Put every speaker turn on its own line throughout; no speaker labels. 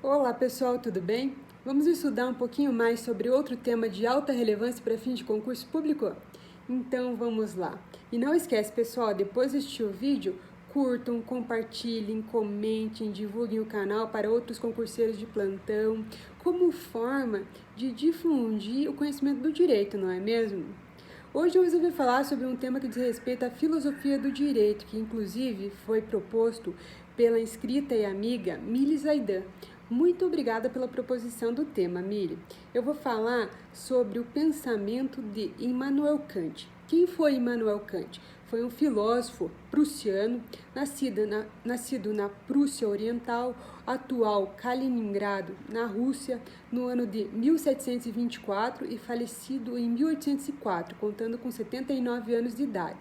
Olá pessoal, tudo bem? Vamos estudar um pouquinho mais sobre outro tema de alta relevância para fim de concurso público? Então vamos lá. E não esquece pessoal, depois de assistir o vídeo, curtam, compartilhem, comentem, divulguem o canal para outros concurseiros de plantão, como forma de difundir o conhecimento do direito, não é mesmo? Hoje eu resolvi falar sobre um tema que diz respeito à filosofia do direito, que inclusive foi proposto pela inscrita e amiga Mili Zaidan. Muito obrigada pela proposição do tema, Mili. Eu vou falar sobre o pensamento de Immanuel Kant. Quem foi Immanuel Kant? Foi um filósofo prussiano, nascido na Prússia Oriental, atual Kaliningrado, na Rússia, no ano de 1724 e falecido em 1804, contando com 79 anos de idade.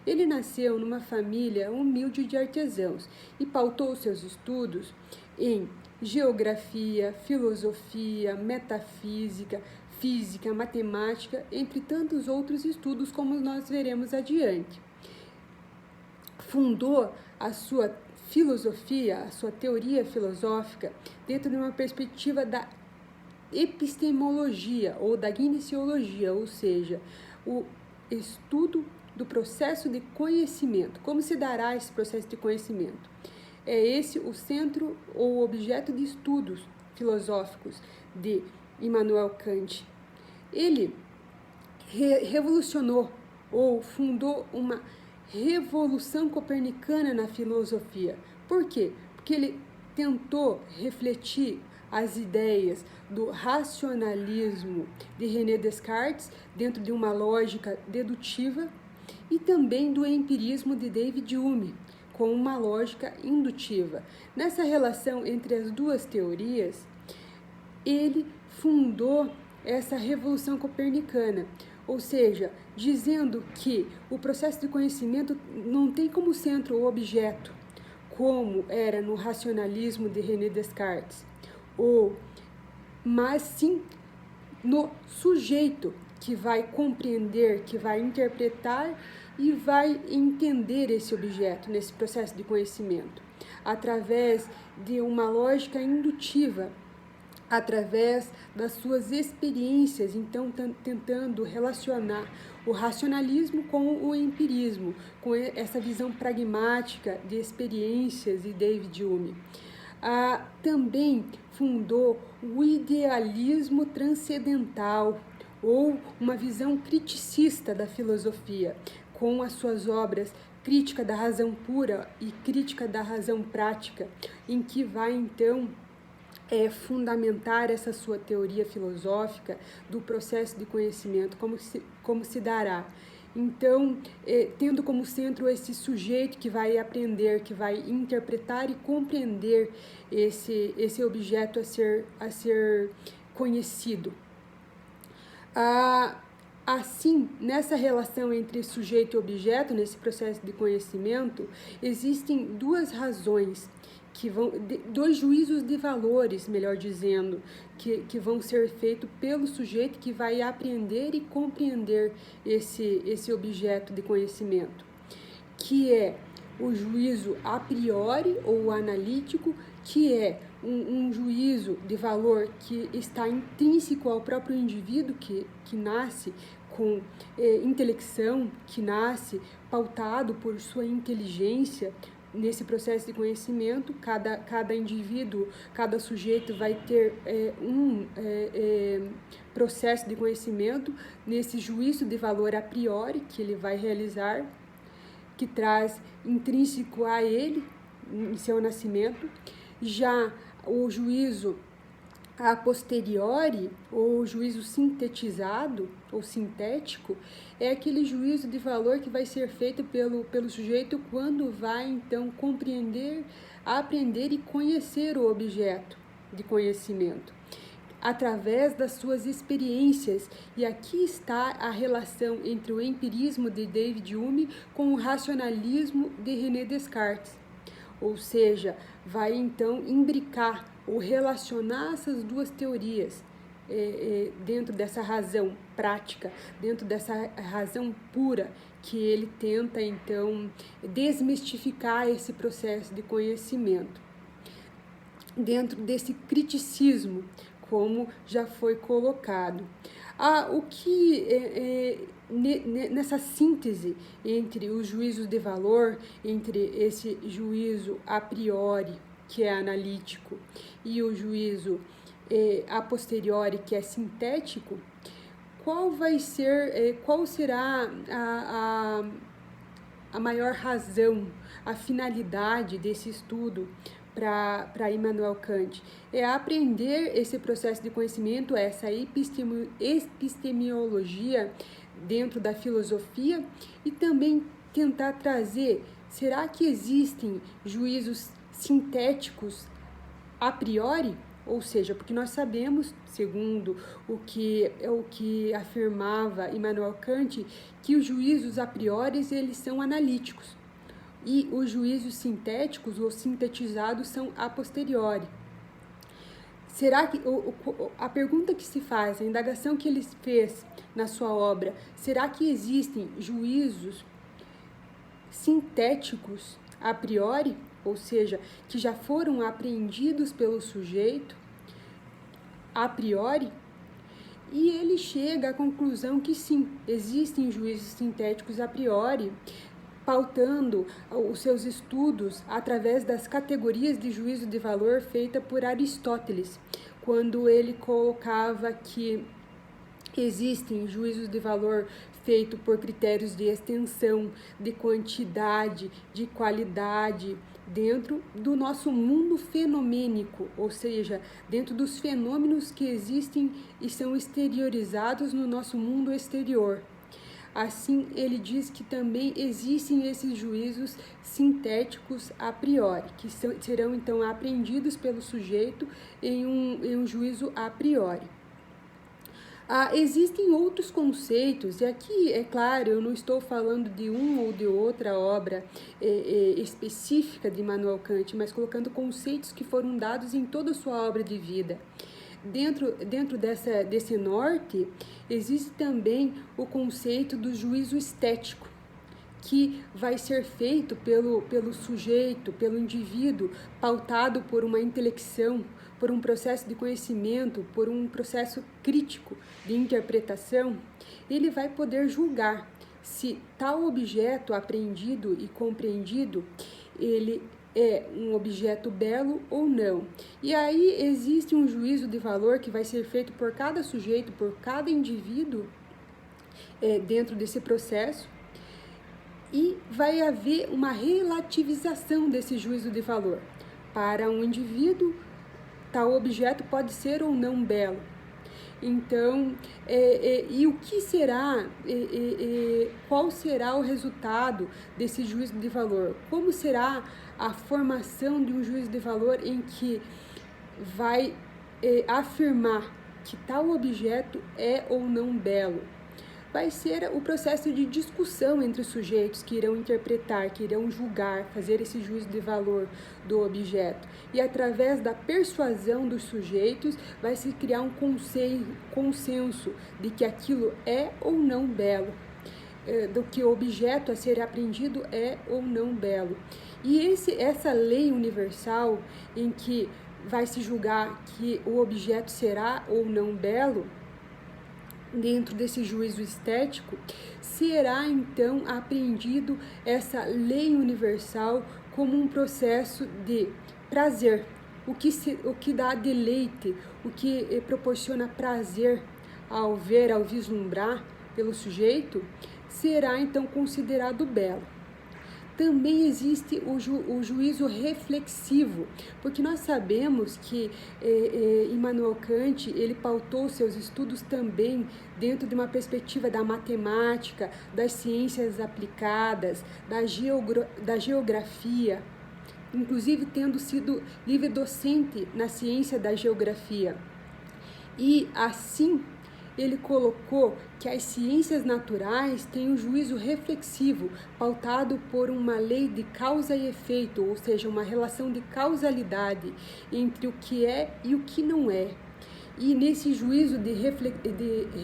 Ele nasceu numa família humilde de artesãos e pautou seus estudos em geografia, filosofia, metafísica, física, matemática, entre tantos outros estudos como nós veremos adiante. Fundou a sua filosofia, a sua teoria filosófica, dentro de uma perspectiva da epistemologia ou da gnosiologia, ou seja, o estudo do processo de conhecimento. Como se dará esse processo de conhecimento? É esse o centro ou objeto de estudos filosóficos de Immanuel Kant. Ele revolucionou ou fundou uma revolução copernicana na filosofia. Por quê? Porque ele tentou refletir as ideias do racionalismo de René Descartes dentro de uma lógica dedutiva e também do empirismo de David Hume, com uma lógica indutiva. Nessa relação entre as duas teorias, ele fundou essa revolução copernicana, ou seja, dizendo que o processo de conhecimento não tem como centro o objeto, como era no racionalismo de René Descartes, mas sim no sujeito que vai compreender, que vai interpretar e vai entender esse objeto nesse processo de conhecimento, através de uma lógica indutiva, através das suas experiências, então tentando relacionar o racionalismo com o empirismo, com essa visão pragmática de experiências de David Hume. Também fundou o idealismo transcendental, ou uma visão criticista da filosofia, com as suas obras Crítica da Razão Pura e Crítica da Razão Prática, em que vai então fundamentar essa sua teoria filosófica do processo de conhecimento, como se dará. Então, tendo como centro esse sujeito que vai aprender, que vai interpretar e compreender esse objeto a ser conhecido. Assim, nessa relação entre sujeito e objeto, nesse processo de conhecimento, existem duas razões, dois juízos de valores, melhor dizendo, que vão ser feitos pelo sujeito que vai aprender e compreender esse objeto de conhecimento, que é o juízo a priori ou analítico, que é um juízo de valor que está intrínseco ao próprio indivíduo que nasce com intelecção, que nasce pautado por sua inteligência. Nesse processo de conhecimento, cada indivíduo, cada sujeito vai ter um processo de conhecimento nesse juízo de valor a priori que ele vai realizar, que traz intrínseco a ele, em seu nascimento. Já o juízo a posteriori, ou juízo sintetizado ou sintético, é aquele juízo de valor que vai ser feito pelo sujeito quando vai, então, compreender, aprender e conhecer o objeto de conhecimento, através das suas experiências. E aqui está a relação entre o empirismo de David Hume com o racionalismo de René Descartes. Ou seja, vai então imbricar ou relacionar essas duas teorias dentro dessa razão prática, dentro dessa razão pura, que ele tenta então desmistificar esse processo de conhecimento. dentro desse criticismo, como já foi colocado. O que nessa síntese entre os juízos de valor, entre esse juízo a priori, que é analítico, e o juízo a posteriori, que é sintético, qual será a maior razão, a finalidade desse estudo para Immanuel Kant? É aprender esse processo de conhecimento, essa epistemologia dentro da filosofia, e também tentar trazer, será que existem juízos sintéticos a priori? Ou seja, porque nós sabemos, segundo o que afirmava Immanuel Kant, que os juízos a priori eles são analíticos e os juízos sintéticos ou sintetizados são a posteriori. Será que a pergunta que se faz, a indagação que ele fez na sua obra, será que existem juízos sintéticos a priori, ou seja, que já foram apreendidos pelo sujeito a priori? E ele chega à conclusão que sim, existem juízos sintéticos a priori, pautando os seus estudos através das categorias de juízo de valor feita por Aristóteles, quando ele colocava que existem juízos de valor feitos por critérios de extensão, de quantidade, de qualidade, dentro do nosso mundo fenomênico, ou seja, dentro dos fenômenos que existem e são exteriorizados no nosso mundo exterior. Assim, ele diz que também existem esses juízos sintéticos a priori, que serão então apreendidos pelo sujeito em um juízo a priori. Existem outros conceitos, e aqui, é claro, eu não estou falando de uma ou de outra obra específica de Immanuel Kant, mas colocando conceitos que foram dados em toda a sua obra de vida. Dentro desse norte, existe também o conceito do juízo estético, que vai ser feito pelo sujeito, pelo indivíduo, pautado por uma intelecção, por um processo de conhecimento, por um processo crítico de interpretação. Ele vai poder julgar se tal objeto apreendido e compreendido, ele é um objeto belo ou não. E aí existe um juízo de valor que vai ser feito por cada sujeito, por cada indivíduo dentro desse processo, e vai haver uma relativização desse juízo de valor. Para um indivíduo, tal objeto pode ser ou não belo. Então, e o que será, qual será o resultado desse juízo de valor? Como será a formação de um juízo de valor em que vai afirmar que tal objeto é ou não belo? Vai ser o processo de discussão entre os sujeitos que irão interpretar, que irão julgar, fazer esse juízo de valor do objeto. E através da persuasão dos sujeitos, vai se criar um consenso de que aquilo é ou não belo, do que o objeto a ser apreendido é ou não belo. E essa lei universal em que vai se julgar que o objeto será ou não belo, dentro desse juízo estético, será então apreendido essa lei universal como um processo de prazer, o que dá deleite, o que proporciona prazer ao ver, ao vislumbrar pelo sujeito, será então considerado belo. Também existe o juízo reflexivo, porque nós sabemos que Immanuel Kant, ele pautou seus estudos também dentro de uma perspectiva da matemática, das ciências aplicadas, da geografia, inclusive tendo sido livre docente na ciência da geografia. E assim, ele colocou que as ciências naturais têm um juízo reflexivo, pautado por uma lei de causa e efeito, ou seja, uma relação de causalidade entre o que é e o que não é. E nesse juízo de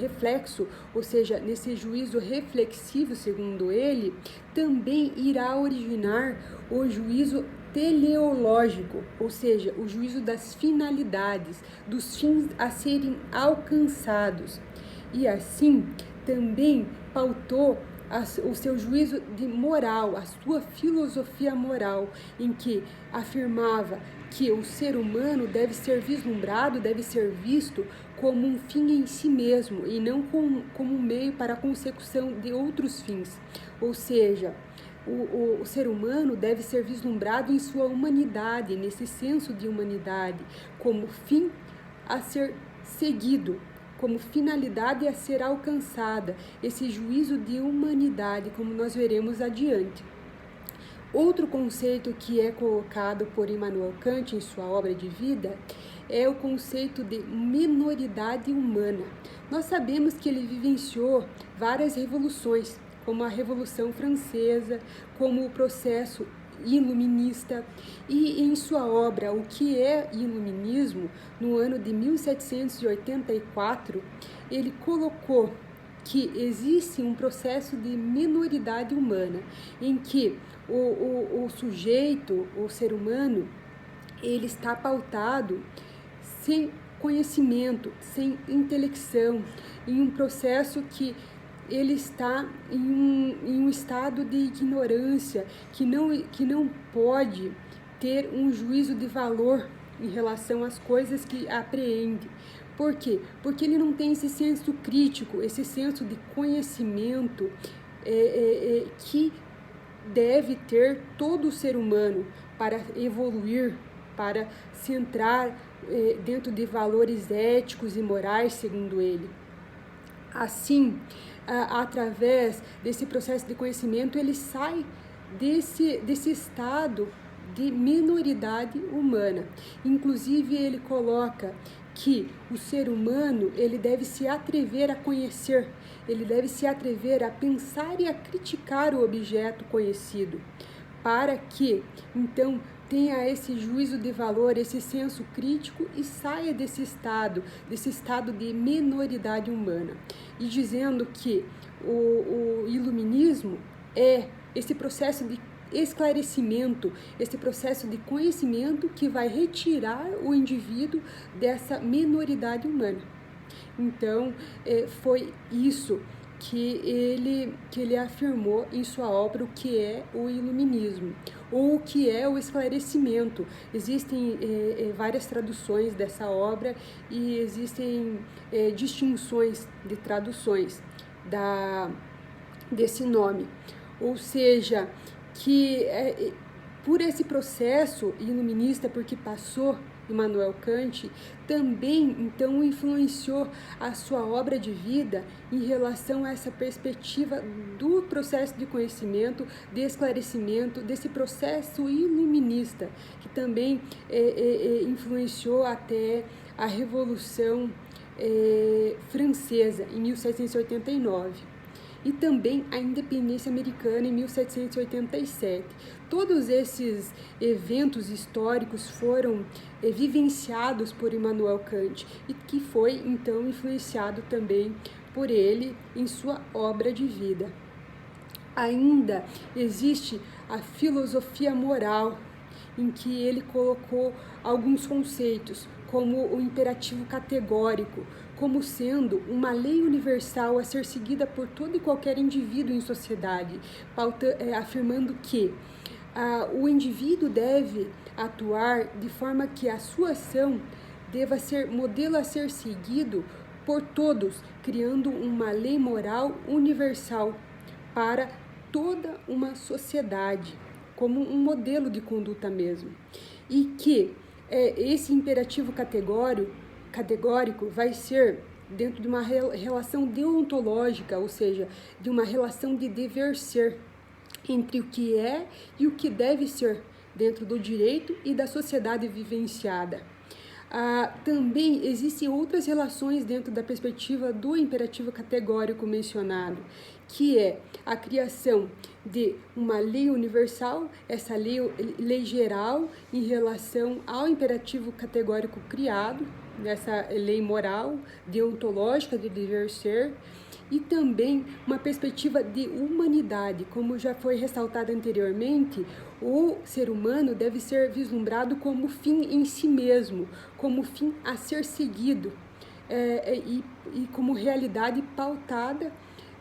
reflexo, ou seja, nesse juízo reflexivo, segundo ele, também irá originar o juízo teleológico, ou seja, o juízo das finalidades, dos fins a serem alcançados. E assim também pautou o seu juízo de moral, a sua filosofia moral, em que afirmava que o ser humano deve ser vislumbrado, deve ser visto como um fim em si mesmo e não como um meio para a consecução de outros fins. Ou seja, o ser humano deve ser vislumbrado em sua humanidade, nesse senso de humanidade, como fim a ser seguido, como finalidade a ser alcançada, esse juízo de humanidade, como nós veremos adiante. Outro conceito que é colocado por Immanuel Kant em sua obra de vida é o conceito de minoridade humana. Nós sabemos que ele vivenciou várias revoluções, como a Revolução Francesa, como o processo iluminista, e em sua obra O que é Iluminismo, no ano de 1784, ele colocou que existe um processo de minoridade humana, em que o sujeito, o ser humano, ele está pautado sem conhecimento, sem intelecção, em um processo que ele está em um estado de ignorância, que não pode ter um juízo de valor em relação às coisas que apreende. Por quê? Porque ele não tem esse senso crítico, esse senso de conhecimento que deve ter todo o ser humano para evoluir, para se entrar dentro de valores éticos e morais, segundo ele. Assim, através desse processo de conhecimento, ele sai desse estado de minoridade humana. Inclusive, ele coloca que o ser humano, ele deve se atrever a conhecer, ele deve se atrever a pensar e a criticar o objeto conhecido, para que, então, tenha esse juízo de valor, esse senso crítico e saia desse estado de minoridade humana. E dizendo que o iluminismo é esse processo de esclarecimento, esse processo de conhecimento que vai retirar o indivíduo dessa minoridade humana. Então, foi isso que ele afirmou em sua obra, o que é o iluminismo, ou o que é o esclarecimento. Existem várias traduções dessa obra e existem distinções de traduções desse nome. Ou seja, que por esse processo iluminista, porque passou Immanuel Kant, também então influenciou a sua obra de vida em relação a essa perspectiva do processo de conhecimento, de esclarecimento, desse processo iluminista, que também influenciou até a Revolução Francesa, em 1789. E também a independência americana em 1787. Todos esses eventos históricos foram vivenciados por Immanuel Kant e que foi então influenciado também por ele em sua obra de vida. Ainda existe a filosofia moral, em que ele colocou alguns conceitos, como o imperativo categórico, como sendo uma lei universal a ser seguida por todo e qualquer indivíduo em sociedade, afirmando que o indivíduo deve atuar de forma que a sua ação deva ser modelo a ser seguido por todos, criando uma lei moral universal para toda uma sociedade, como um modelo de conduta mesmo. E que esse imperativo categórico vai ser dentro de uma relação deontológica, ou seja, de uma relação de dever ser entre o que é e o que deve ser dentro do direito e da sociedade vivenciada. Também existem outras relações dentro da perspectiva do imperativo categórico mencionado, que é a criação de uma lei universal, essa lei geral em relação ao imperativo categórico criado, nessa lei moral, deontológica de dever ser, e também uma perspectiva de humanidade, como já foi ressaltado anteriormente, O ser humano deve ser vislumbrado como fim em si mesmo, como fim a ser seguido, e como realidade pautada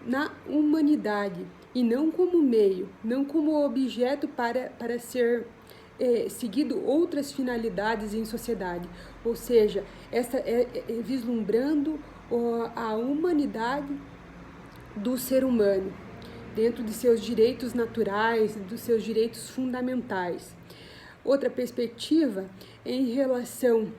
na humanidade, e não como meio, não como objeto para ser seguido outras finalidades em sociedade. Ou seja, vislumbrando a humanidade do ser humano, dentro de seus direitos naturais, dos seus direitos fundamentais. Outra perspectiva é em relação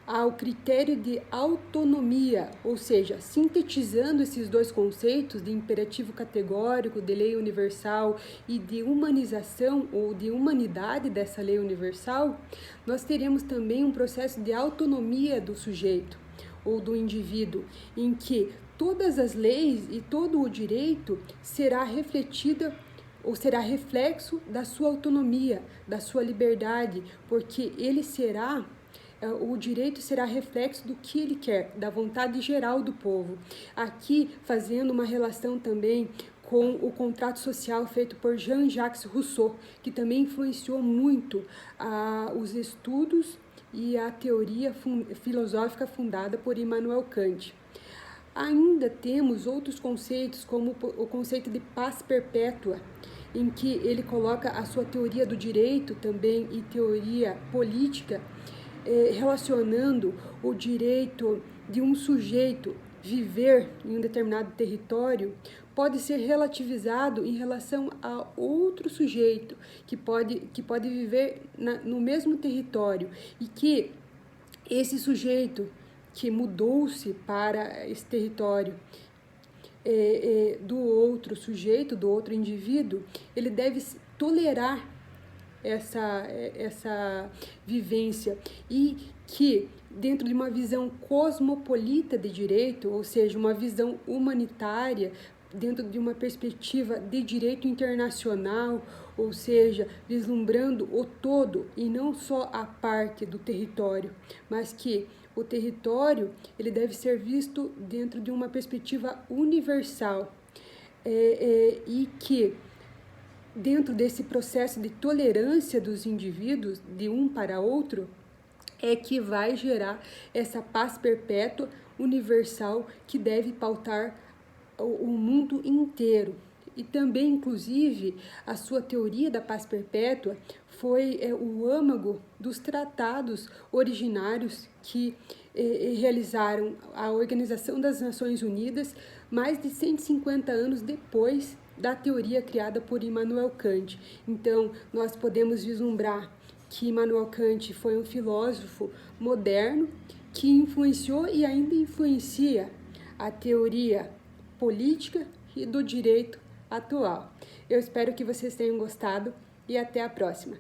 ao critério de autonomia, ou seja, sintetizando esses dois conceitos de imperativo categórico, de lei universal e de humanização ou de humanidade dessa lei universal, nós teremos também um processo de autonomia do sujeito ou do indivíduo, em que todas as leis e todo o direito será refletida ou será reflexo da sua autonomia, da sua liberdade, porque o direito será reflexo do que ele quer, da vontade geral do povo. Aqui, fazendo uma relação também com o contrato social feito por Jean-Jacques Rousseau, que também influenciou muito os estudos e a teoria filosófica fundada por Immanuel Kant. Ainda temos outros conceitos, como o conceito de paz perpétua, em que ele coloca a sua teoria do direito também e teoria política, relacionando o direito de um sujeito viver em um determinado território pode ser relativizado em relação a outro sujeito que pode viver no mesmo território, e que esse sujeito que mudou-se para esse território do outro sujeito, do outro indivíduo, ele deve tolerar essa vivência, e que dentro de uma visão cosmopolita de direito, ou seja, uma visão humanitária, dentro de uma perspectiva de direito internacional, ou seja, vislumbrando o todo e não só a parte do território, mas que o território ele deve ser visto dentro de uma perspectiva universal, e que dentro desse processo de tolerância dos indivíduos de um para outro é que vai gerar essa paz perpétua universal que deve pautar o mundo inteiro. E também, inclusive, a sua teoria da paz perpétua foi o âmago dos tratados originários que realizaram a Organização das Nações Unidas mais de 150 anos depois da teoria criada por Immanuel Kant. Então, nós podemos vislumbrar que Immanuel Kant foi um filósofo moderno que influenciou e ainda influencia a teoria política e do direito atual. Eu espero que vocês tenham gostado e até a próxima.